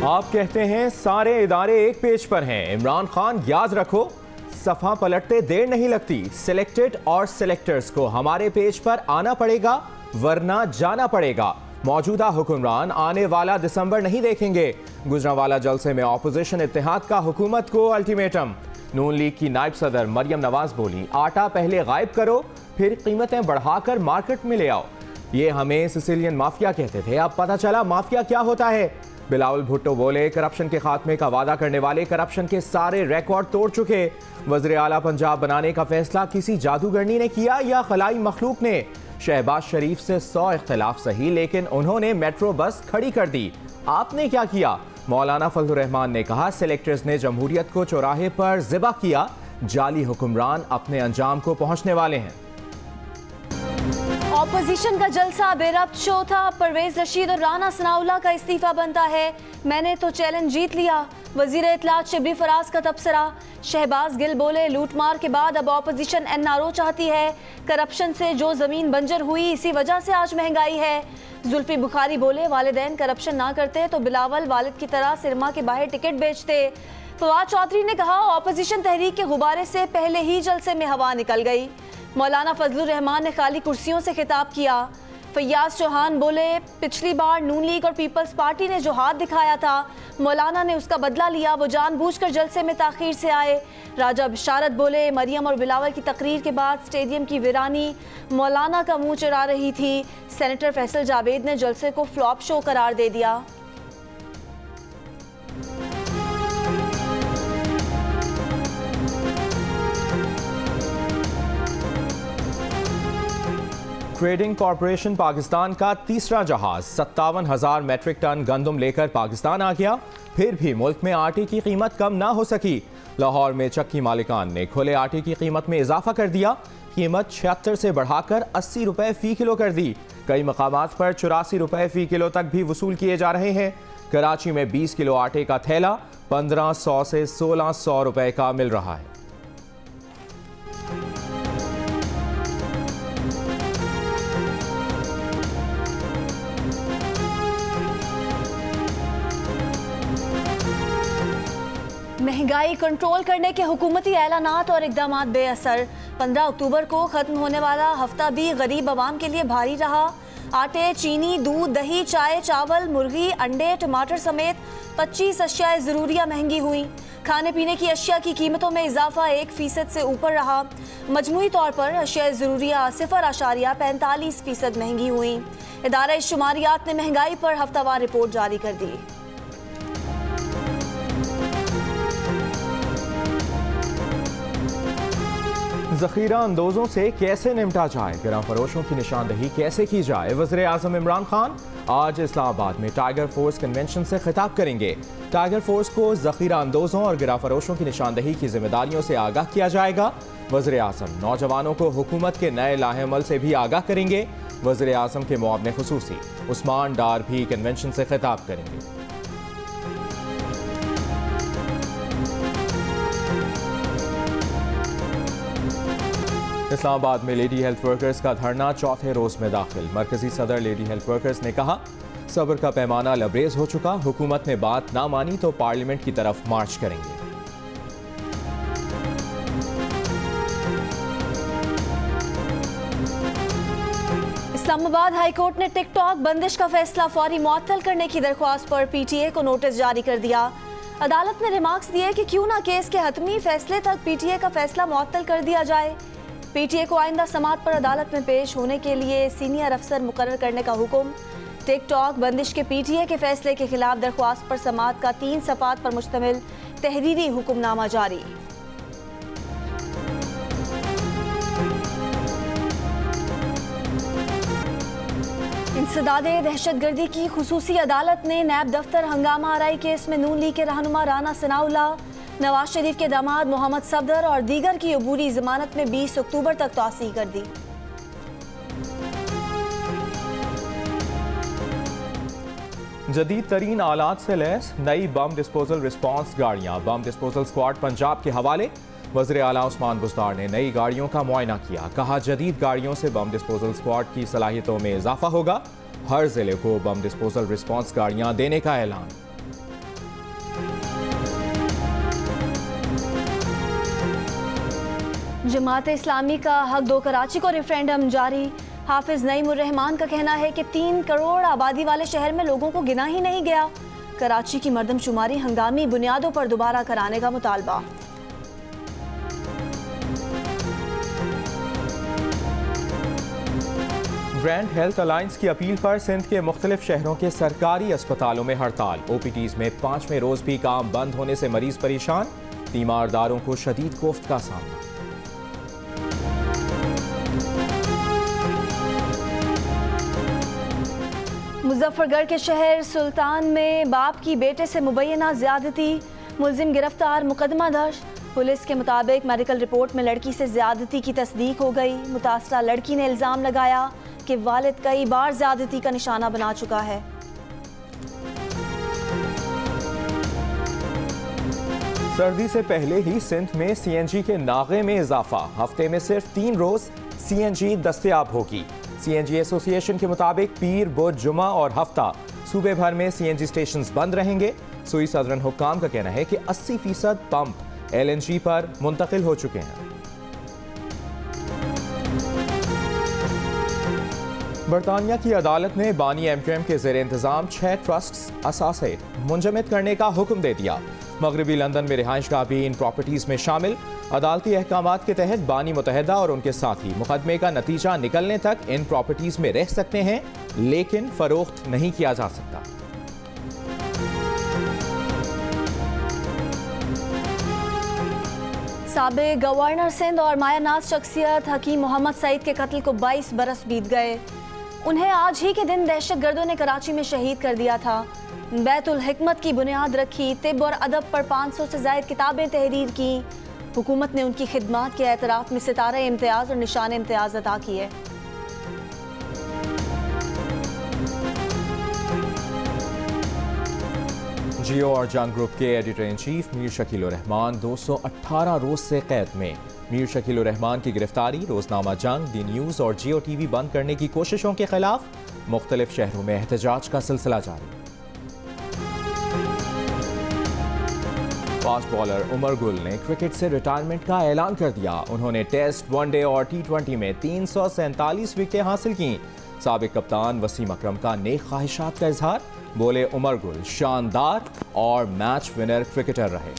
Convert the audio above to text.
आप कहते हैं सारे इदारे एक पेज पर हैं। इमरान खान याद रखो, सफ़ा पलटते देर नहीं लगती। सिलेक्टेड और सिलेक्टर्स को हमारे पेज पर आना पड़ेगा, वरना जाना पड़ेगा। मौजूदा हुक्मरान आने वाला दिसंबर नहीं देखेंगे। गुजरांवाला जलसे में ऑपोजिशन इत्तेहाद का हुकूमत को अल्टीमेटम। नून लीग की नायब सदर मरियम नवाज बोली, आटा पहले गायब करो, फिर कीमतें बढ़ाकर मार्केट में ले आओ। ये हमें सिसिलियन माफिया कहते थे, अब पता चला माफिया क्या होता है। बिलावल भुट्टो बोले, करप्शन के खात्मे का वादा करने वाले करप्शन के सारे रिकॉर्ड तोड़ चुके। वज़ीर आला पंजाब बनाने का फैसला किसी जादूगरनी ने किया या खलाई मखलूक ने? शहबाज शरीफ से 100 इख्तिलाफ सही, लेकिन उन्होंने मेट्रो बस खड़ी कर दी। आपने क्या किया? मौलाना फजलुर रहमान ने कहा, सिलेक्टर्स ने जमहूरियत को चौराहे पर ज़िबा किया। जाली हुक्मरान अपने अंजाम को पहुंचने वाले हैं। ऑपोजिशन का जलसा बेरब्त शो था। परवेज रशीद और राना सनाउल्लाह का इस्तीफा बनता है। मैंने तो चैलेंज जीत लिया। वजीर इत्तलात शिबली फराज का तबसरा। शहबाज गिल बोले, लूटमार के बाद अब ऑपोजिशन NRO चाहती है। करप्शन से जो जमीन बंजर हुई, इसी वजह से आज महंगाई है। जुल्फी बुखारी बोले, वालिदैन करप्शन ना करते तो बिलावल वालिद की तरह सिरमा के बाहर टिकट बेचते। फवाद चौधरी ने कहा, ऑपोजिशन तहरीक के गुब्बारे से पहले ही जलसे में हवा निकल गई। मौलाना फजलुर रहमान ने खाली कुर्सियों से खिताब किया। फैयाज चौहान बोले, पिछली बार नून लीग और पीपल्स पार्टी ने जो हाथ दिखाया था, मौलाना ने उसका बदला लिया। वो जानबूझकर जलसे में ताखीर से आए। राजा बिशारत बोले, मरियम और बिलावल की तकरीर के बाद स्टेडियम की वीरानी मौलाना का मुंह चढ़ा रही थी। सेनेटर फैसल जावेद ने जलसे को फ्लॉप शो करार दे दिया। ट्रेडिंग कॉरपोरेशन पाकिस्तान का तीसरा जहाज 57,000 मेट्रिक टन गंदम लेकर पाकिस्तान आ गया। फिर भी मुल्क में आटे की कीमत कम ना हो सकी। लाहौर में चक्की मालिकान ने खुले आटे की कीमत में इजाफा कर दिया। कीमत 76 से बढ़ाकर 80 रुपए फी किलो कर दी। कई मकामात पर 84 रुपए फी किलो तक भी वसूल किए जा रहे हैं। कराची में 20 किलो आटे का थैला 1500 से 1600 रुपए का मिल रहा है। महंगाई कंट्रोल करने के हुकूमती ऐलानात और इकदामात बेअसर। 15 अक्टूबर को खत्म होने वाला हफ्ता भी गरीब आवाम के लिए भारी रहा। आटे, चीनी, दूध, दही, चाय, चावल, मुर्गी, अंडे, टमाटर समेत 25 अशियाए ज़रूरिया महंगी हुई। खाने पीने की अशिया की कीमतों में इजाफा 1% से ऊपर रहा। मजमूई तौर पर अशियाए ज़रूरिया 0.45% महंगी हुई। इदारा शुमारियात ने महंगाई पर हफ्तावार रिपोर्ट जारी कर दी। ज़ख़ीरा अंदोज़ों से कैसे निपटा जाए, गिरां फरोशों की निशानदही कैसे की जाए। वज़ीर आज़म इमरान खान आज इस्लामाबाद में टाइगर फोर्स कन्वेंशन से खिताब करेंगे। टाइगर फोर्स को ज़ख़ीरा अंदोज़ों और गिरां फरोशों की निशानदही की जिम्मेदारियों से आगाह किया जाएगा। वज़ीर आज़म नौजवानों को हुकूमत के नए लाहेअमल से भी आगाह करेंगे। वज़ीर आज़म के मुआवने खुसूसी उस्मान डार भी कन्वेंशन से खिताब करेंगे। इस्लामाबाद में लेडी हेल्थ वर्कर्स का धरना चौथे रोज में दाखिल। मरकजी सदर लेडी हेल्थ वर्कर्स ने कहा, सब्र का पैमाना लबरेज हो चुका, हुकूमत ने बात ना मानी तो पार्लियामेंट की तरफ मार्च करेंगे। इस्लामाबाद हाईकोर्ट ने टिकटॉक बंदिश का फैसला फौरी मुअत्तल करने की दरख्वास्त पर PTA को नोटिस जारी कर दिया। अदालत ने रिमार्क्स दिए कि क्यों ना केस के हतमी फैसले तक PTA का फैसला मुअत्तल कर दिया जाए। PTA को आइंदा समाअत पर अदालत में पेश होने के लिए सीनियर अफसर मुकर्रर करने का हुक्म। टिकटॉक बंदिश के PTA के फैसले के खिलाफ दरख्वास्त पर समाअत का 3 सफ़ात पर मुश्तमिल तहरीरी हुक्मनामा जारी। इंसदादे दहशतगर्दी की खुसूसी अदालत ने नैब दफ्तर हंगामा आराई केस में नून लीग के रहनुमा राना सनाउल्लाह, नवाज शरीफ के दामाद मोहम्मद सफदर और दीगर की अबूरी जमानत में 20 अक्टूबर तक तौसीह कर दी। जदीद तरीन आलात से लैस नई बम डिस्पोजल रिस्पॉन्स गाड़ियां। बम डिस्पोजल स्क्वाड पंजाब के हवाले। वज़ीर आला उस्मान बुस्तार ने नई गाड़ियों का मुआयना किया। कहा, जदीद गाड़ियों से बम डिस्पोजल स्क्वाड की सलाहियतों में इजाफा होगा। हर जिले को बम डिस्पोजल रिस्पॉन्स गाड़ियां देने का ऐलान। जमात इस्लामी का हक दो कराची को रेफरेंडम जारी। हाफिज नईमुर रहमान का कहना है कि 3 करोड़ आबादी वाले शहर में लोगों को गिना ही नहीं गया। कराची की मरदमशुमारी हंगामी बुनियादों पर दोबारा कराने का मुतालबा। ग्रैंड हेल्थ अलायंस की अपील पर सिंध के मुख्तलिफ शहरों के सरकारी अस्पतालों में हड़ताल। ओपीडीज में 5वें रोज भी काम बंद होने से मरीज परेशान। तीमारदारों को शदीद कोफ्त का सामना। मुजफ्फरगढ़ के शहर सुल्तान में बाप की बेटे से मुबैना ज्यादती, मुलजिम गिरफ्तार, मुकदमा दर्ज। पुलिस के मुताबिक मेडिकल रिपोर्ट में लड़की से ज्यादती की तस्दीक हो गई। मुतासरा लड़की ने इल्ज़ाम लगाया कि वालिद कई बार ज्यादती का निशाना बना चुका है। सर्दी से पहले ही सिंध में सीएनजी के नागे में इजाफा। हफ्ते में सिर्फ 3 रोज सीएनजी दस्तयाब होगी। सीएनजी एसोसिएशन के मुताबिक पीर, बुध, जुमा और हफ्ता सूबे भर में सीएनजी स्टेशंस बंद रहेंगे। सुई सदरन हुक्काम का कहना है कि 80% पंप एलएनजी पर मुंतकिल हो चुके हैं। बरतानिया की अदालत ने बानी एमक्यूएम के ज़ेर इंतजाम 6 ट्रस्ट असासे मुंजमद करने का हुक्म दे दिया। मगरबी लंदन में रिहाइशगाह भी इन प्रॉपर्टीज में शामिल। अदालती अहकामात के तहत बानी मुतहदा और उनके साथी मुकदमे का नतीजा निकलने तक इन प्रॉपर्टीज में रह सकते हैं, लेकिन फरोख्त नहीं किया जा सकता। साबिक गवर्नर सिंध और मायानाज शख्सियत हकीम मोहम्मद सईद के कत्ल को 22 बरस बीत गए। उन्हें आज ही के दिन दहशतगर्दों ने कराची में शहीद कर दिया था। बैतुल हिकमत की बुनियाद रखी। तिब और अदब पर 500 से ज़ायद किताबें तहरीर की। हुकूमत ने उनकी खिदमात के एतराफ़ में सितारे इम्तियाज़ और निशान इम्तियाज़ अता किए। जियो और जंग ग्रुप के editor in chief Mir Shakeel Rahman 218 रोज से कैद में। मीर शकील रहमान की गिरफ्तारी, रोजनामा जंग, दी न्यूज़ और जियो टीवी बंद करने की कोशिशों के खिलाफ मुख्तलिफ शहरों में एहतजाज का सिलसिला जारी। फास्ट बॉलर उमर गुल ने क्रिकेट से रिटायरमेंट का ऐलान कर दिया। उन्होंने टेस्ट, वनडे और टी20 में 347 विकेटें हासिल की। साबिक कप्तान वसीम अकरम का नेक ख्वाहिशात का इजहार। बोले उमर गुल शानदार और मैच विनर क्रिकेटर रहे।